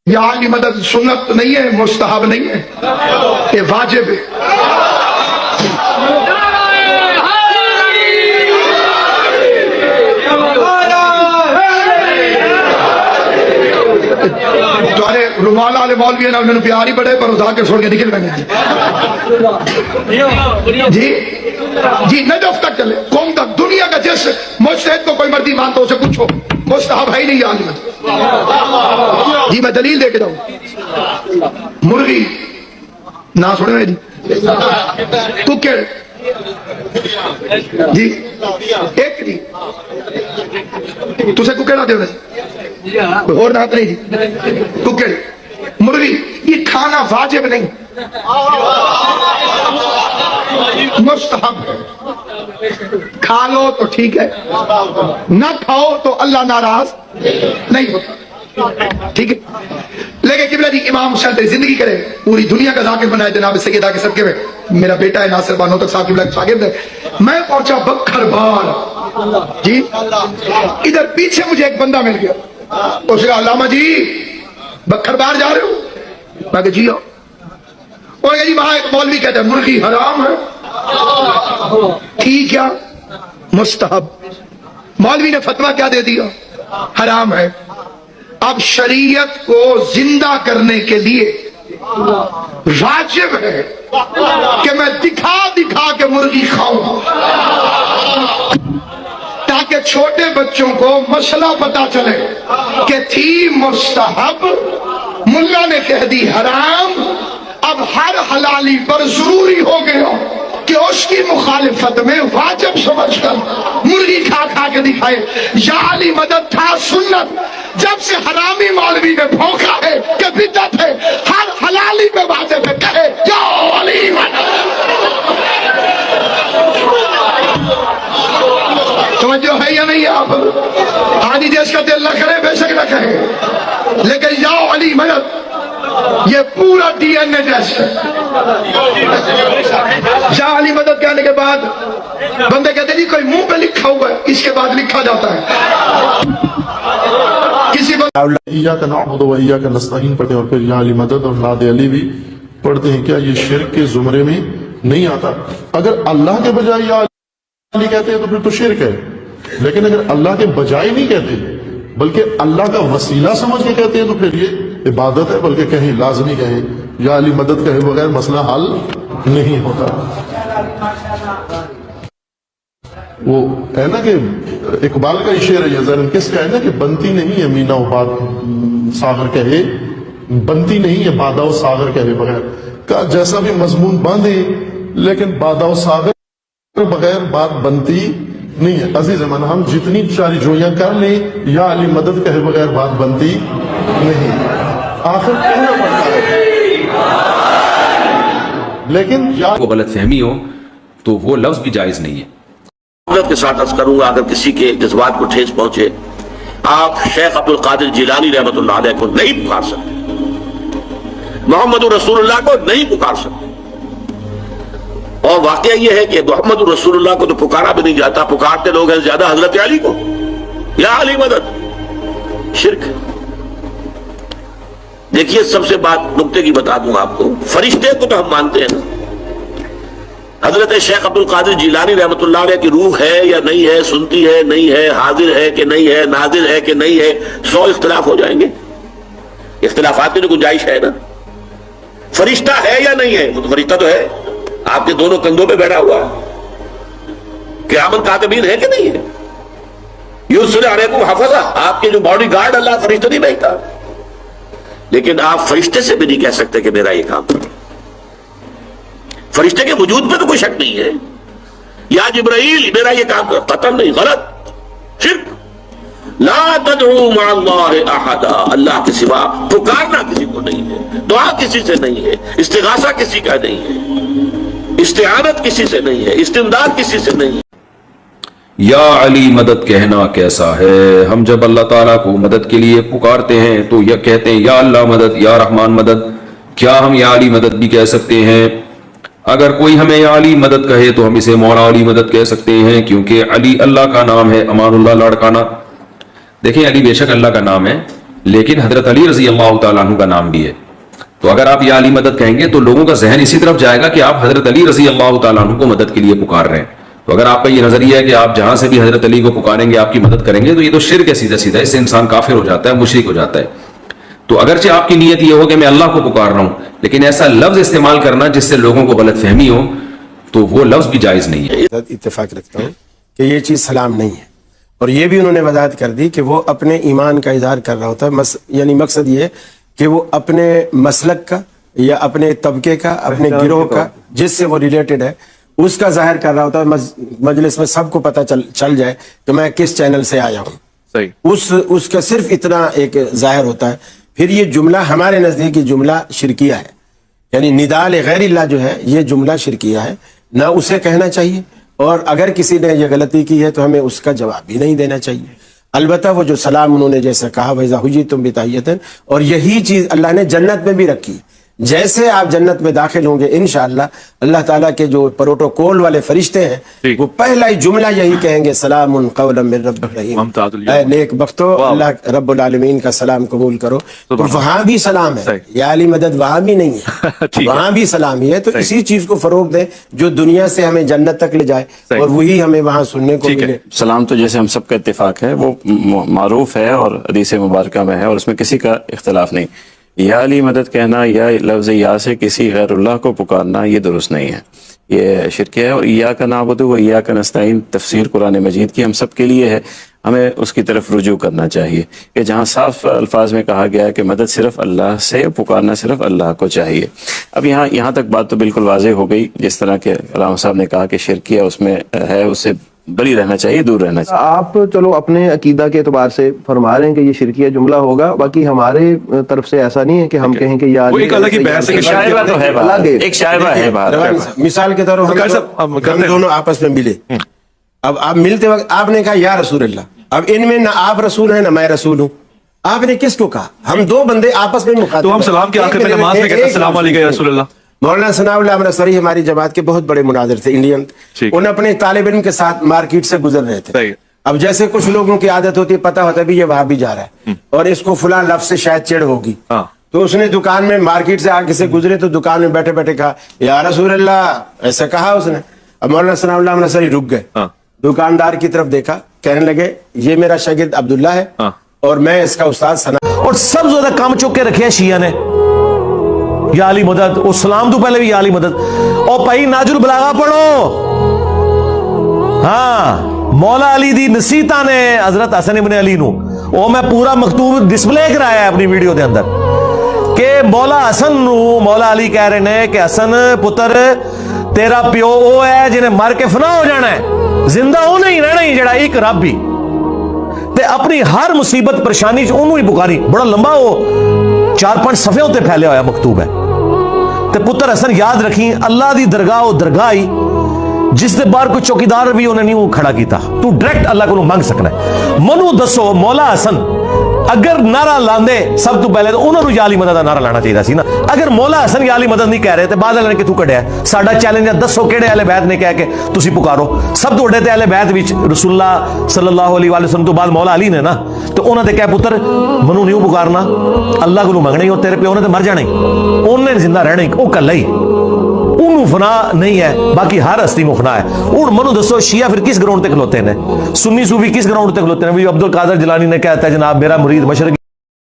یا علی مدد سنت نہیں ہے، مستحب نہیں ہے، یہ واجب ہے۔ تمہارے رومال والے مولوی ہیں میں نے پیار ہی بڑے پر اٹھا کے چھوڑ کے نکل گئے جی جی نجف تک چلے، قوم تک، دنیا کا جس مجتہد کو کوئی مرضی مانتا اسے پوچھو، مستحب ہے ہی نہیں عالم جی۔ میں دلیل دے کے جاؤں، مرغی نہ سنے جی، ککڑ جی، ایک جی تسے ککڑ آتے ہوئے اور نہ نہیں جی، ککڑ مرغی یہ کھانا واجب نہیں، مستحب ہے، کھا لو تو ٹھیک ہے، نہ کھاؤ تو اللہ ناراض نہیں ہوتا، ٹھیک ہے۔ لیکن قبلہ جی امام شاہ زندگی کرے، پوری دنیا کا ذاکر بنائے جناب سیدہ کے صدقے میں، میرا بیٹا ہے ناصر بانو تک صاحب قبلہ کا شاگرد ہے، میں پہنچا بکھر بار جی، ادھر پیچھے مجھے ایک بندہ مل گیا، اس نے علامہ جی بکھر بار جا رہے ہو؟ میں کہ جی ہو، اور جی وہاں ایک مولوی کہتا ہے مرغی حرام ہے، ٹھیک کیا مستحب، مولوی نے فتویٰ کیا دے دیا؟ حرام ہے۔ اب شریعت کو زندہ کرنے کے لیے واجب ہے کہ میں دکھا دکھا کے مرغی کھاؤں تاکہ چھوٹے بچوں کو مسئلہ پتا چلے کہ تھی مستحب، ملا نے کہہ دی حرام، اب ہر حلالی پر ضروری ہو گیا کہ اس کی مخالفت میں واجب سمجھ کر مرغی کھا کھا کے دکھائے۔ یا علی مدد تھا سنت، جب سے حرامی مولوی نے بھونکا ہے کہ بدعت ہے، ہر حلالی پہ واجب ہے، کہے یا علی مدد۔ توجہ ہے یا نہیں آپ؟ آدھی جیس کا دل نہ کرے بے شک نہ کہے، لیکن یا علی مدد یہ پورا ڈی این اے جیسے یا علی مدد کہنے کے بعد بندے کہتے ہیں جی کوئی منہ پہ لکھا ہوا ہے، اس کے بعد لکھا جاتا ہے کسی ایاک نعبد و ایاک نستعین پڑھتے ہیں اور پھر یا علی مدد اور ناد علی بھی پڑھتے ہیں، کیا یہ شرک کے زمرے میں نہیں آتا؟ اگر اللہ کے بجائے یا علی کہتے ہیں تو پھر تو شرک ہے، لیکن اگر اللہ کے بجائے نہیں کہتے بلکہ اللہ کا وسیلہ سمجھ کے کہتے ہیں تو پھر یہ عبادت ہے، بلکہ کہیں لازمی کہیں یا علی مدد کہے بغیر مسئلہ حل نہیں ہوتا۔ وہ ہے نا کہ اقبال کا شعر ہے، یہ کس کا ہے نا کہ بنتی نہیں ہے مینا و باد ساغر کہے، بنتی نہیں ہے بادہ و ساغر کہے بغیر، کا جیسا بھی مضمون باندھے لیکن بادہ و ساغر بغیر بات بنتی نہیں ہے۔ عزیز من، ہم جتنی چاری جویاں کر لیں یا علی مدد کہے بغیر بات بنتی نہیں، آخر کہنا پڑتا ہے، لیکن وہ غلط فہمی ہو تو وہ لفظ بھی جائز نہیں ہے۔ کے ساتھ عرض کروں گا، اگر کسی کے جذبات کو ٹھیس پہنچے، آپ شیخ عبد القادر جیلانی رحمۃ اللہ علیہ کو نہیں پکار سکتے، محمد رسول اللہ کو نہیں پکار سکتے، اور واقعہ یہ ہے کہ محمد رسول اللہ کو تو پکارا بھی نہیں جاتا، پکارتے لوگ ہیں زیادہ حضرت علی کو، یا علی مدد، شرک۔ دیکھیے سب سے بات نقطے کی بتا دوں آپ کو، فرشتے کو تو ہم مانتے ہیں نا، حضرت شیخ عبد القادر جیلانی رحمۃ اللہ علیہ کی روح ہے یا نہیں ہے، سنتی ہے نہیں ہے، حاضر ہے کہ نہیں ہے، ناظر ہے کہ نہیں ہے، 100 اختلاف ہو جائیں گے، اختلافات کی تو گنجائش ہے نا۔ فرشتہ ہے یا نہیں ہے؟ وہ تو فرشتہ تو ہے، آپ کے دونوں کندھوں پہ بیٹھا ہوا ہے، قیامت کاتبین ہے کہ نہیں ہے؟ یرسل علیکم حفظہ، آپ کے جو باڈی گارڈ اللہ فرشتہ نہیں بھیجتا، لیکن آپ فرشتے سے بھی نہیں کہہ سکتے کہ میرا یہ کام کرو۔ فرشتے کے وجود پہ تو کوئی شک نہیں ہے، یا جبرائیل میرا یہ کام کرو، قطعا نہیں، غلط، شرک۔ لا تدعو مع اللہ احدا، اللہ کے سوا پکارنا کسی کو نہیں ہے، دعا کسی سے نہیں ہے، استغاثہ کسی کا نہیں ہے، استعانت کسی سے نہیں ہے، استمداد کسی سے نہیں ہے۔ یا علی مدد کہنا کیسا ہے؟ ہم جب اللہ تعالیٰ کو مدد کے لیے پکارتے ہیں تو یہ کہتے ہیں یا اللہ مدد، یا رحمان مدد، کیا ہم یا علی مدد بھی کہہ سکتے ہیں؟ اگر کوئی ہمیں یا علی مدد کہے تو ہم اسے مولا علی مدد کہہ سکتے ہیں، کیونکہ علی اللہ کا نام ہے، امان اللہ لاڑکانہ۔ دیکھیں علی بے شک اللہ کا نام ہے، لیکن حضرت علی رضی اللہ تعالیٰ عنہ کا نام بھی ہے. تو اگر آپ یا علی مدد کہیں گے تو لوگوں کا ذہن اسی طرف جائے گا کہ آپ حضرت علی رضی اللہ تعالیٰ عنہ کو مدد کے لیے پکار رہے ہیں. تو اگر آپ کا یہ نظریہ ہے کہ آپ جہاں سے بھی حضرت علی کو پکاریں گے آپ کی مدد کریں گے تو یہ تو شرک ہے سیدھا سیدھا, اس سے انسان کافر ہو جاتا ہے, مشرک ہو جاتا ہے. تو اگرچہ آپ کی نیت یہ ہو کہ میں اللہ کو پکار رہا ہوں, لیکن ایسا لفظ استعمال کرنا جس سے لوگوں کو غلط فہمی ہو, تو وہ لفظ بھی جائز نہیں ہے. اتفاق رکھتا ہوں کہ یہ چیز سلام نہیں ہے, اور یہ بھی انہوں نے وضاحت کر دی کہ وہ اپنے ایمان کا اظہار کر رہا ہوتا ہے, یعنی مقصد یہ ہے کہ وہ اپنے مسلک کا یا اپنے طبقے کا, اپنے گروہ کا جس سے وہ ریلیٹڈ ہے اس کا ظاہر کر رہا ہوتا ہے. مجلس میں سب کو پتہ چل جائے کہ میں کس چینل سے آیا ہوں, صحیح, اس کا صرف اتنا ایک ظاہر ہوتا ہے. پھر یہ جملہ ہمارے نزدیک یہ جملہ شرکیہ ہے, یعنی ندا لغیر اللہ جو ہے یہ جملہ شرکیہ ہے, نہ اسے کہنا چاہیے, اور اگر کسی نے یہ غلطی کی ہے تو ہمیں اس کا جواب بھی نہیں دینا چاہیے. البتہ وہ جو سلام انہوں نے جیسا کہا وَإِذَا حُيِّيتُم بِتَحِيَّةٍ, اور یہی چیز اللہ نے جنت میں بھی رکھی. جیسے آپ جنت میں داخل ہوں گے انشاءاللہ اللہ تعالیٰ کے جو پروٹوکول والے فرشتے ہیں وہ پہلا ہی جملہ یہی کہیں گے سلام قولا من رب الرحیم, اے نیک بختو اللہ رب العالمین کا سلام قبول کرو. تو وہاں بھی سلام ہے, یا علی مدد وہاں بھی نہیں ہے, وہاں بھی سلام ہی ہے. تو اسی چیز کو فروغ دیں جو دنیا سے ہمیں جنت تک لے جائے, اور وہی ہمیں وہاں سننے کو ملے. سلام تو جیسے ہم سب کا اتفاق ہے وہ معروف ہے اور حدیث مبارکہ میں ہے, اور اس میں کسی کا اختلاف نہیں. یا علی مدد کہنا یا لفظ یا سے کسی غیر اللہ کو پکارنا یہ درست نہیں ہے, یہ شرک ہے. اور ایاک نعبد و ایاک نستعین تفسیر قرآن مجید کی ہم سب کے لیے ہے, ہمیں اس کی طرف رجوع کرنا چاہیے کہ جہاں صاف الفاظ میں کہا گیا ہے کہ مدد صرف اللہ سے, پکارنا صرف اللہ کو چاہیے. اب یہاں تک بات تو بالکل واضح ہو گئی, جس طرح کہ علامہ صاحب نے کہا کہ شرکیہ اس میں ہے, اس سے بری رہنا چاہیے, دور رہنا چاہیے. آپ چلو اپنے عقیدہ کے اعتبار سے فرما رہے ہیں کہ یہ شرکیہ جملہ ہوگا, باقی ہمارے طرف سے ایسا نہیں ہے کہ ہم کہیں کہ یا ایک الگ ہی بحث ہے, شائبہ تو ہے, ایک شائبہ ہے باہر. مثال کے طور پر ہم دونوں آپس میں ملے, اب آپ ملتے وقت آپ نے کہا یا رسول اللہ, اب ان میں نہ آپ رسول ہیں نہ میں رسول ہوں, آپ نے کس کو کہا؟ ہم دو بندے آپس میں مخاطب, تو ہم سلام کے آخر میں نماز میں کہتے ہیں السلام علیکم یا رسول اللہ. مولانا ثناء اللہ امرتسری ہماری جماعت کے بہت بڑے مناظر تھے, انڈین, انہوں اپنے طالب علم کے ساتھ مارکیٹ سے گزر رہے تھے. اب جیسے کچھ لوگوں کی عادت ہوتی ہے, پتہ ہوتا ہے بھی یہ وہاں بھی جا رہا ہے اور اس کو فلاں لفظ سے شاید چڑ ہوگی, تو اس نے دکان میں مارکیٹ سے آگے سے گزرے تو دکان میں بیٹھے بیٹھے کہا یا رسول اللہ, ایسا کہا اس نے. اب مولانا ثناء اللہ امرتسری رک گئے, دکاندار کی طرف دیکھا, کہنے لگے یہ میرا شاگرد عبداللہ ہے اور میں اس کا استاد ثناء. اور سب سے زیادہ کام چوک کے رکھے شیعہ نے یا علی مدد, اور سلام تو پہلے بھی یا علی مدد. اور پہی ناج البلاغہ پڑھو, ہاں مولا علی دی نصیحتاں نے حضرت حسن ابن علی نو, او میں پورا مکتوب ڈسپلے کرایا ہے اپنی ویڈیو دے اندر کہ مولا حسن نو مولا علی کہہ رہے ہیں کہ حسن پتر تیرا پیو او ہے جنہیں مر کے فنا ہو جانا ہے, زندہ او نہیں رہنا ہی جڑا ایک رب ہی, تے اپنی ہر مصیبت پریشانی انہوں ہی پکاری. بڑا لمبا وہ 4-5 صفحے ہوتے پھیلے ہویا مکتوب ہے. تے پتر حسن یاد رکھیں اللہ دی درگاہ او درگاہ ہی جس دے بار کوئی چوکیدار بھی انہیں نہیں کھڑا کیتا, تو ڈائریکٹ اللہ کو مانگ سکنا ہے. منو دسو مولا حسن اگر نعرہ لاندے سب تو پہلے تو انہوں نے یا علی مدد کا نعرہ لانا چاہیے سی نا. اگر مولا حسن یا علی مدد نہیں کہہ رہے تو بعد والے نے کتوں کڈیا, ساڈا چیلنج ہے دسو کہڑے اہل بیت نے کہہ کے تسی پکارو. سب تو وڈے تے اہل بیت وچ رسول اللہ صلی اللہ علیہ وسلم تو بعد مولا علی نے نا, تو انہوں نے کہا پتر منو نہیں پکارنا, اللہ کو منگنا ہی, تیرے پیو نے تو مر جانا ہی, انہیں زندہ رہنا ہی, وہ کلا ہی, انہوں فنا نہیں ہے, باقی ہر ہستی میں فنا ہے. اور منو دسو شیعہ پھر کس گراؤنڈ تے کھلوتے ہیں, سنی صوفی کس گراؤنڈ تے کھلوتے ہیں؟ عبد القادر جیلانی نے کہتا ہے جناب میرا مرید مشرقی